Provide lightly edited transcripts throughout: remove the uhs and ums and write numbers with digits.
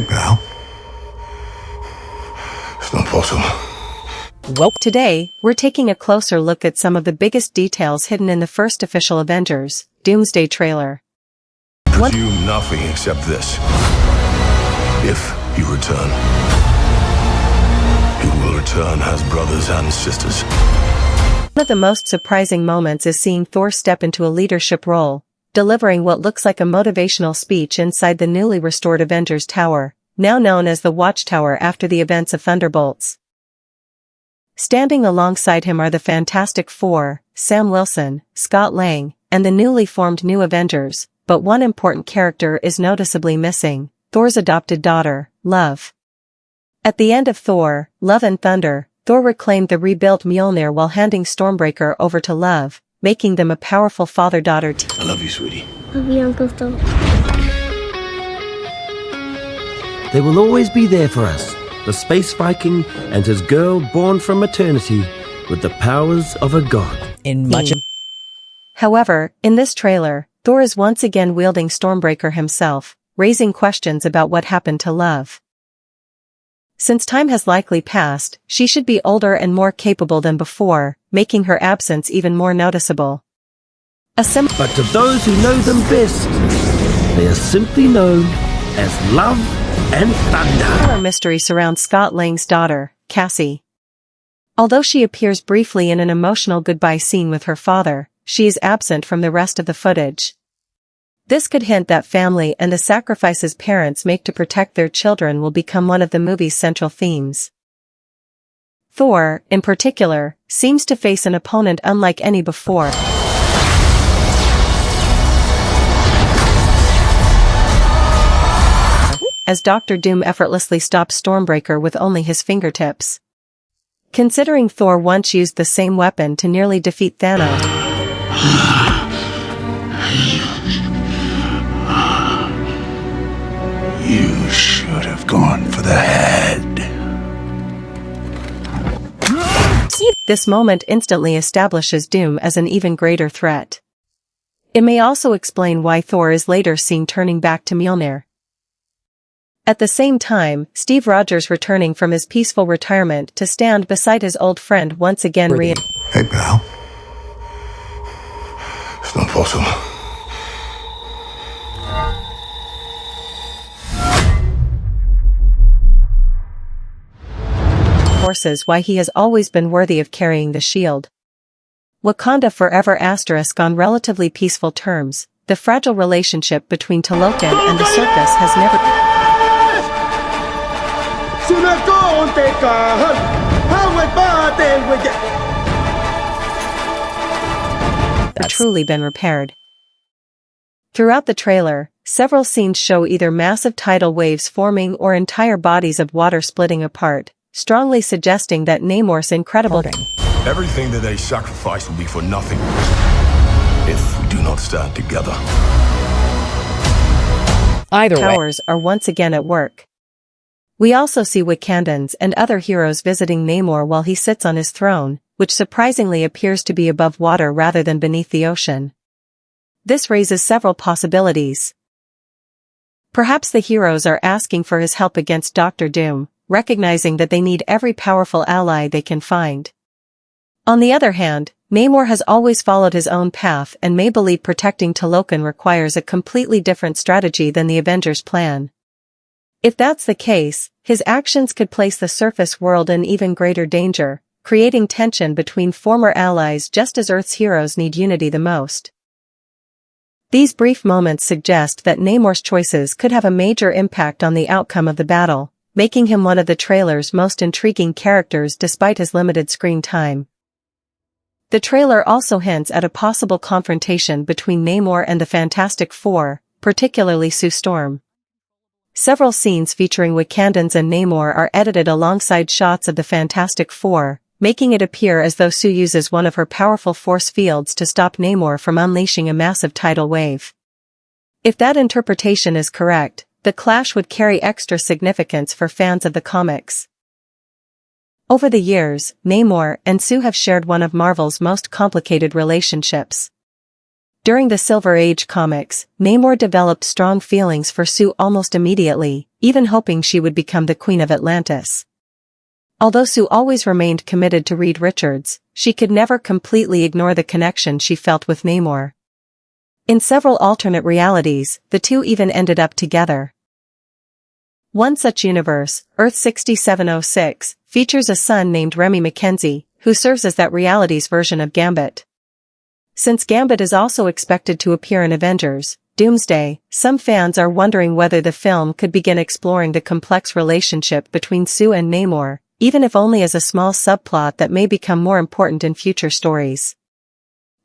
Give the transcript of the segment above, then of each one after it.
Hey, pal. It's not possible. Well, today, we're taking a closer look at some of the biggest details hidden in the first official Avengers, Doomsday trailer. Presume nothing except this. If you return, you will return as brothers and sisters. One of the most surprising moments is seeing Thor step into a leadership role, delivering what looks like a motivational speech inside the newly restored Avengers Tower, now known as the Watchtower after the events of Thunderbolts. Standing alongside him are the Fantastic Four, Sam Wilson, Scott Lang, and the newly formed New Avengers, but one important character is noticeably missing, Thor's adopted daughter, Love. At the end of Thor, Love and Thunder, Thor reclaimed the rebuilt Mjolnir while handing Stormbreaker over to Love, making them a powerful father-daughter team. I love you, sweetie. Love you, Uncle Thor. They will always be there for us, the Space Viking and his girl born from maternity with the powers of a god. However, in this trailer, Thor is once again wielding Stormbreaker himself, raising questions about what happened to Love. Since time has likely passed, she should be older and more capable than before, making her absence even more noticeable. But to those who know them best, they are simply known as Love and Thunder. A mystery surrounds Scott Lang's daughter, Cassie. Although she appears briefly in an emotional goodbye scene with her father, she is absent from the rest of the footage. This could hint that family and the sacrifices parents make to protect their children will become one of the movie's central themes. Thor, in particular, seems to face an opponent unlike any before. As Dr. Doom effortlessly stops Stormbreaker with only his fingertips. Considering Thor once used the same weapon to nearly defeat Thanos. You should have gone for the head. This moment instantly establishes Doom as an even greater threat. It may also explain why Thor is later seen turning back to Mjolnir. At the same time, Steve Rogers returning from his peaceful retirement to stand beside his old friend once again Hey, pal. It's not possible. reinforces why he has always been worthy of carrying the shield. Wakanda Forever * on relatively peaceful terms, the fragile relationship between Talokan and the circus has never truly been repaired. Throughout the trailer, several scenes show either massive tidal waves forming or entire bodies of water splitting apart, strongly suggesting that Namor's incredible Everything that they sacrifice will be for nothing if we do not stand together. powers are once again at work. We also see Wakandans and other heroes visiting Namor while he sits on his throne, which surprisingly appears to be above water rather than beneath the ocean. This raises several possibilities. Perhaps the heroes are asking for his help against Dr. Doom, recognizing that they need every powerful ally they can find. On the other hand, Namor has always followed his own path and may believe protecting Talokan requires a completely different strategy than the Avengers' plan. If that's the case, his actions could place the surface world in even greater danger, creating tension between former allies just as Earth's heroes need unity the most. These brief moments suggest that Namor's choices could have a major impact on the outcome of the battle, making him one of the trailer's most intriguing characters despite his limited screen time. The trailer also hints at a possible confrontation between Namor and the Fantastic Four, particularly Sue Storm. Several scenes featuring Wakandans and Namor are edited alongside shots of the Fantastic Four, making it appear as though Sue uses one of her powerful force fields to stop Namor from unleashing a massive tidal wave. If that interpretation is correct, the clash would carry extra significance for fans of the comics. Over the years, Namor and Sue have shared one of Marvel's most complicated relationships. During the Silver Age comics, Namor developed strong feelings for Sue almost immediately, even hoping she would become the Queen of Atlantis. Although Sue always remained committed to Reed Richards, she could never completely ignore the connection she felt with Namor. In several alternate realities, the two even ended up together. One such universe, Earth 6706, features a son named Remy Mackenzie, who serves as that reality's version of Gambit. Since Gambit is also expected to appear in Avengers, Doomsday, some fans are wondering whether the film could begin exploring the complex relationship between Sue and Namor, even if only as a small subplot that may become more important in future stories.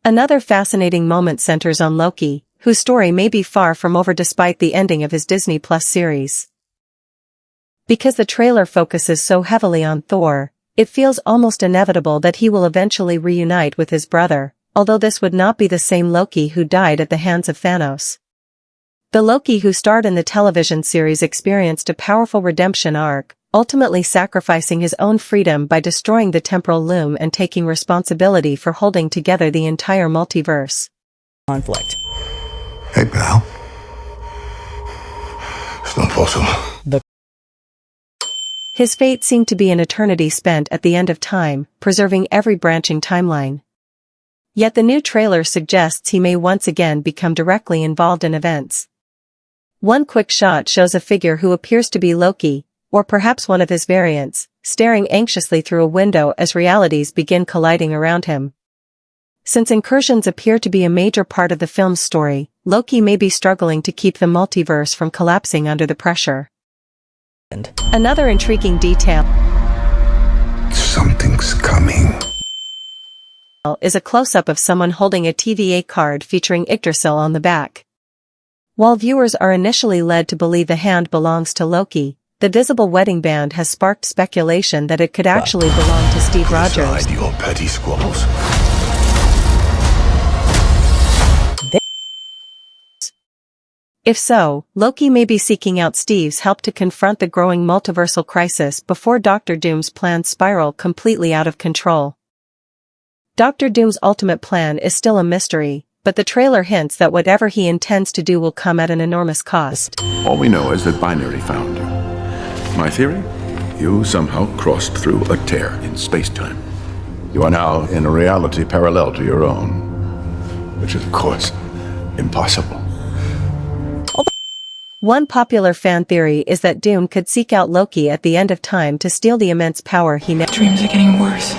Another fascinating moment centers on Loki, whose story may be far from over despite the ending of his Disney Plus series. Because the trailer focuses so heavily on Thor, it feels almost inevitable that he will eventually reunite with his brother, although this would not be the same Loki who died at the hands of Thanos. The Loki who starred in the television series experienced a powerful redemption arc, ultimately sacrificing his own freedom by destroying the temporal loom and taking responsibility for holding together the entire multiverse. Conflict. Hey, pal. It's not possible. His fate seemed to be an eternity spent at the end of time, preserving every branching timeline. Yet the new trailer suggests he may once again become directly involved in events. One quick shot shows a figure who appears to be Loki, or perhaps one of his variants, staring anxiously through a window as realities begin colliding around him. Since incursions appear to be a major part of the film's story, Loki may be struggling to keep the multiverse from collapsing under the pressure. Another intriguing detail Something's coming. is a close-up of someone holding a TVA card featuring Yggdrasil on the back. While viewers are initially led to believe the hand belongs to Loki, the visible wedding band has sparked speculation that it could actually belong to Steve Rogers. Aside your petty squabbles. If so, Loki may be seeking out Steve's help to confront the growing multiversal crisis before Doctor Doom's plans spiral completely out of control. Doctor Doom's ultimate plan is still a mystery, but the trailer hints that whatever he intends to do will come at an enormous cost. All we know is that Binary found you. My theory? You somehow crossed through a tear in space-time. You are now in a reality parallel to your own, which is, of course, impossible. One popular fan theory is that Doom could seek out Loki at the end of time to steal the immense power he now. Dreams are getting worse.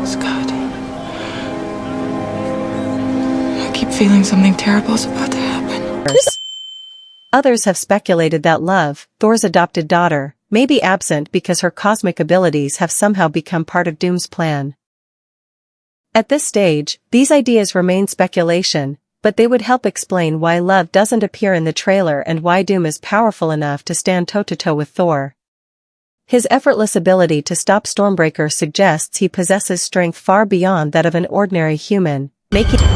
Scott. I keep feeling something terrible is about to happen. Others have speculated that Love, Thor's adopted daughter, may be absent because her cosmic abilities have somehow become part of Doom's plan. At this stage, these ideas remain speculation, but they would help explain why Love doesn't appear in the trailer and why Doom is powerful enough to stand toe-to-toe with Thor. His effortless ability to stop Stormbreaker suggests he possesses strength far beyond that of an ordinary human, making him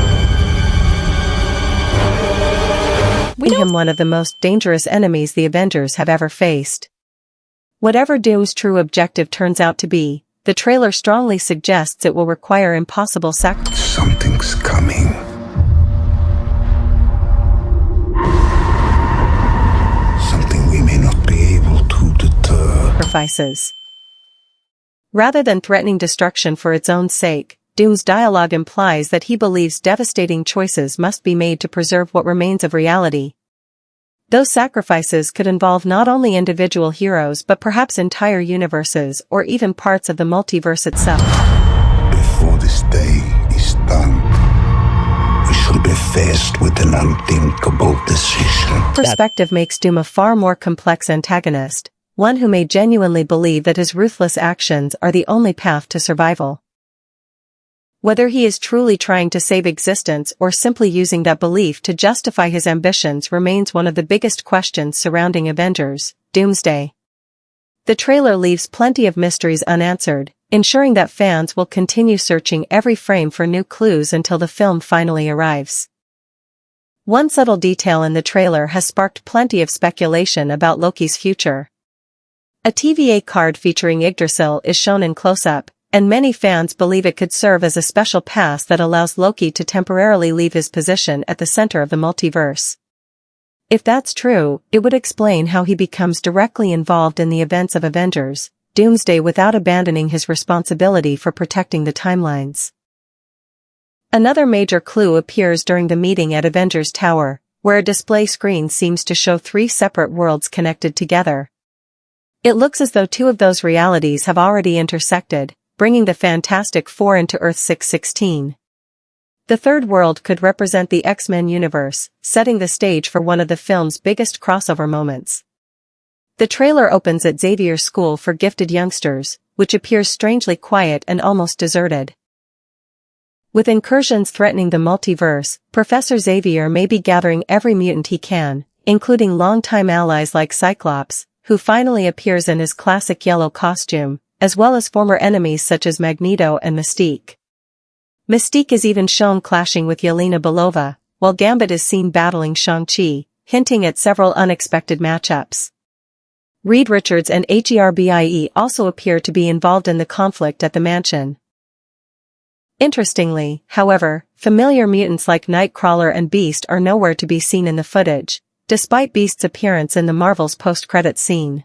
one of the most dangerous enemies the Avengers have ever faced. Whatever Doom's true objective turns out to be, the trailer strongly suggests it will require impossible Something's coming. Something we may not be able to deter. sacrifices. Rather than threatening destruction for its own sake, Doom's dialogue implies that he believes devastating choices must be made to preserve what remains of reality. Those sacrifices could involve not only individual heroes but perhaps entire universes or even parts of the multiverse itself. Before this day is done, we shall be faced with an unthinkable decision. Perspective makes Doom a far more complex antagonist, one who may genuinely believe that his ruthless actions are the only path to survival. Whether he is truly trying to save existence or simply using that belief to justify his ambitions remains one of the biggest questions surrounding Avengers: Doomsday. The trailer leaves plenty of mysteries unanswered, ensuring that fans will continue searching every frame for new clues until the film finally arrives. One subtle detail in the trailer has sparked plenty of speculation about Loki's future. A TVA card featuring Yggdrasil is shown in close-up, and many fans believe it could serve as a special pass that allows Loki to temporarily leave his position at the center of the multiverse. If that's true, it would explain how he becomes directly involved in the events of Avengers, Doomsday without abandoning his responsibility for protecting the timelines. Another major clue appears during the meeting at Avengers Tower, where a display screen seems to show 3 separate worlds connected together. It looks as though 2 of those realities have already intersected, bringing the Fantastic Four into Earth 616. The third world could represent the X-Men universe, setting the stage for one of the film's biggest crossover moments. The trailer opens at Xavier's school for gifted youngsters, which appears strangely quiet and almost deserted. With incursions threatening the multiverse, Professor Xavier may be gathering every mutant he can, including longtime allies like Cyclops, who finally appears in his classic yellow costume, as well as former enemies such as Magneto and Mystique. Mystique is even shown clashing with Yelena Belova, while Gambit is seen battling Shang-Chi, hinting at several unexpected matchups. Reed Richards and Herbie also appear to be involved in the conflict at the mansion. Interestingly, however, familiar mutants like Nightcrawler and Beast are nowhere to be seen in the footage, despite Beast's appearance in the Marvel's post-credits scene.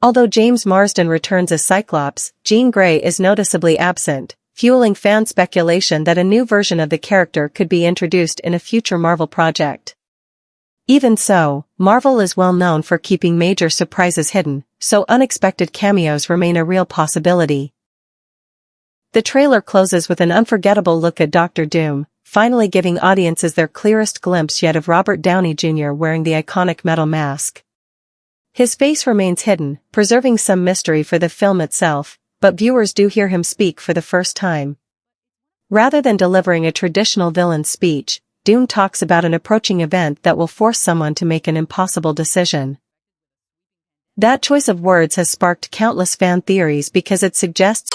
Although James Marsden returns as Cyclops, Jean Grey is noticeably absent, fueling fan speculation that a new version of the character could be introduced in a future Marvel project. Even so, Marvel is well known for keeping major surprises hidden, so unexpected cameos remain a real possibility. The trailer closes with an unforgettable look at Doctor Doom, finally giving audiences their clearest glimpse yet of Robert Downey Jr. wearing the iconic metal mask. His face remains hidden, preserving some mystery for the film itself, but viewers do hear him speak for the first time. Rather than delivering a traditional villain's speech, Doom talks about an approaching event that will force someone to make an impossible decision. That choice of words has sparked countless fan theories because it suggests